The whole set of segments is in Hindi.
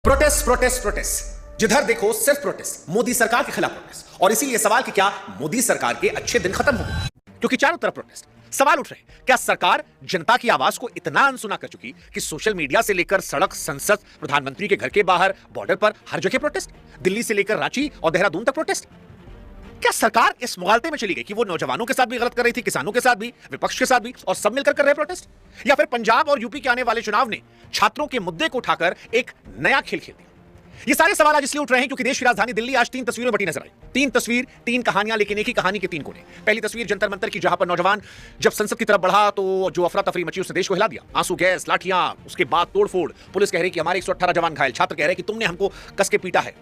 प्रोटेस्ट प्रोटेस्ट प्रोटेस्ट, जिधर देखो सिर्फ प्रोटेस्ट, मोदी सरकार के खिलाफ प्रोटेस्ट। और इसीलिए सवाल कि क्या मोदी सरकार के अच्छे दिन खत्म हो गए? क्योंकि चारों तरफ प्रोटेस्ट। सवाल उठ रहे, क्या सरकार जनता की आवाज को इतना अनसुना कर चुकी कि सोशल मीडिया से लेकर सड़क, संसद, प्रधानमंत्री के घर के बाहर, बॉर्डर पर हर जगह प्रोटेस्ट? दिल्ली से लेकर रांची और देहरादून तक प्रोटेस्ट। क्या सरकार इस मुगालते में चली गई कि वो नौजवानों के साथ भी गलत कर रही थी, किसानों के साथ भी, विपक्ष के साथ भी, और सब मिलकर कर रहे प्रोटेस्ट? या फिर पंजाब और यूपी के आने वाले चुनाव ने छात्रों के मुद्दे को उठाकर एक नया खेल खेल दिया? ये सारे सवाल आज इसलिए उठ रहे हैं क्योंकि देश की राजधानी दिल्ली आज 3 तस्वीरों में बटी नजर आई। 3 तस्वीर, 3 कहानियां, लेकिन एक ही कहानी के 3 कोने। पहली तस्वीर जंतर मंतर की, जहां पर नौजवान जब संसद की तरफ बढ़ा तो जो अफरा तफरी मची उसने देश को हिला दिया। आंसू गैस, लाठियां, उसके बाद तोड़फोड़। पुलिस कह रही कि हमारे 118 जवान घायल। छात्र कह रहे कि तुमने हमको कस के पीटा है,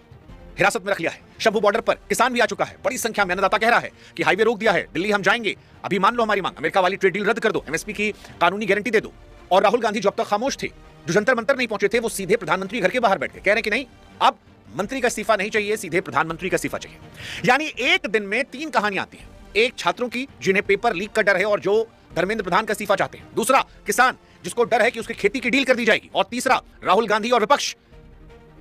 हिरासत में रख लिया है। शंभू बॉर्डर पर किसान भी आ चुका है, बड़ी संख्या में अन्नदाता कह रहा है कि हाईवे रोक दिया है, दिल्ली हम जाएंगे, अभी मान लो हमारी मांग, अमेरिका वाली ट्रेड डील रद्द कर दो, एमएसपी की कानूनी गारंटी दे दो। और राहुल गांधी जो अब तक खामोश थे, जो जंतर मंतर नहीं पहुंचे थे, वो सीधे प्रधानमंत्री घर के बाहर बैठ गए, कह रहे कि नहीं, अब मंत्री का इस्तीफा नहीं चाहिए, सीधे प्रधानमंत्री का इस्तीफा चाहिए। यानी एक दिन में 3 कहानियां आती हैं। एक छात्रों की जिन्हें पेपर लीक का डर है और जो धर्मेंद्र प्रधान का इस्तीफा चाहते हैं। दूसरा किसान जिसको डर है कि उसकी खेती की डील कर दी जाएगी। और तीसरा राहुल गांधी और विपक्ष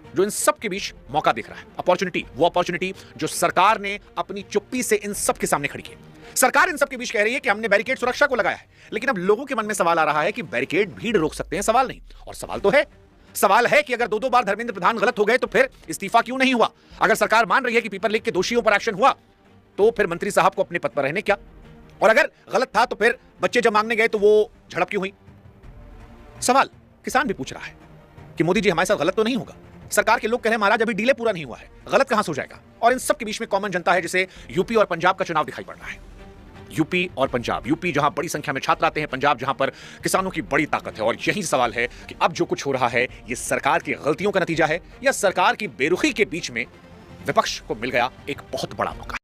जो इन सब के बीच मौका देख रहा है, अपॉर्चुनिटी। वो अपॉर्चुनिटी जो सरकार ने अपनी चुप्पी से इन सब के सामने खड़ी की। सरकार इन सब के बीच कह रही है कि हमने बैरिकेड सुरक्षा को लगाया है, लेकिन अब लोगों के मन में सवाल आ रहा है कि बैरिकेड भीड़ रोक सकते हैं? सवाल नहीं। और सवाल तो है, सवाल है कि अगर 2-2 बार धर्मेंद्र प्रधान गलत हो गए तो फिर इस्तीफा क्यों नहीं हुआ? अगर सरकार मान रही है कि पेपर लीक के दोषियों पर एक्शन हुआ तो फिर मंत्री साहब को अपने पद पर रहने क्या? और अगर गलत था तो फिर बच्चे जब मांगने गए तो वो झड़प क्यों हुई? सवाल किसान भी पूछ रहा है कि मोदी जी हमारे साथ गलत तो नहीं होगा? सरकार के लोग कह रहे हैं महाराज अभी डीले पूरा नहीं हुआ है, गलत कहां से हो जाएगा? और इन सब के बीच में कॉमन जनता है, जिसे यूपी और पंजाब का चुनाव दिखाई पड़ रहा है। यूपी और पंजाब, यूपी जहां बड़ी संख्या में छात्र आते हैं, पंजाब जहां पर किसानों की बड़ी ताकत है। और यही सवाल है कि अब जो कुछ हो रहा है ये सरकार की गलतियों का नतीजा है या सरकार की बेरुखी के बीच में विपक्ष को मिल गया एक बहुत बड़ा मौका?